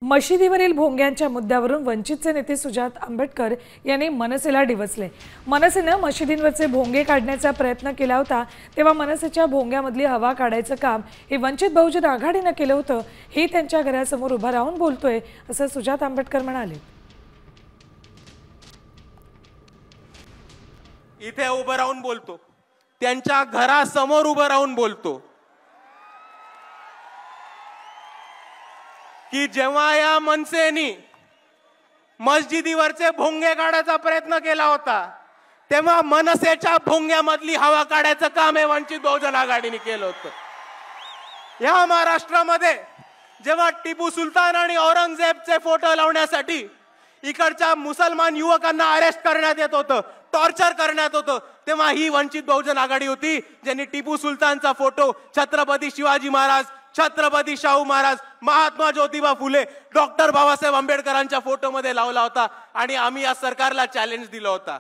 मशिदीवरील भोंग्यांच्या मुद्द्यावरून वंचितचे नेते सुजात आंबेडकर यांनी मनसेला डिवचले। मनसेनं मशिदींवरचे भोंगे काढण्याचा प्रयत्न केला होता, तेव्हा मनसेच्या भोंग्यामधली हवा काढायचं काम हे वंचित बहुजन आघाडीनं केलं होतं। हे त्यांच्या घरासमोर उभा राहून बोलतोय असं सुजात आंबेडकर म्हणाले। इथे उभं राहून बोलतो, त्यांच्या घरासमोर उभं राहून बोलतो की जेव्हा या मनसेनी मस्जिदीवरचे भोंगे काढायचा प्रयत्न केला होता, तेव्हा मनसेच्या भोंग्यामधली हवा काढायचं काम हे वंचित बहुजन आघाडीने केलं होतं। या महाराष्ट्रामध्ये जेव्हा टिपू सुलतान आणि औरंगजेबचे फोटो लावण्यासाठी इकडच्या मुसलमान युवकांना अरेस्ट करण्यात येत होतं, टॉर्चर करण्यात होतं, तेव्हा ही वंचित बहुजन आघाडी होती ज्यांनी टिपू सुलतानचा फोटो छत्रपती शिवाजी महाराज, छत्रपती शाहू महाराज, महात्मा ज्योतिबा फुले, डॉक्टर बाबासाहेब आंबेडकरांच्या फोटोमध्ये लावला होता। आणि आम्ही या सरकारला चॅलेंज दिला होता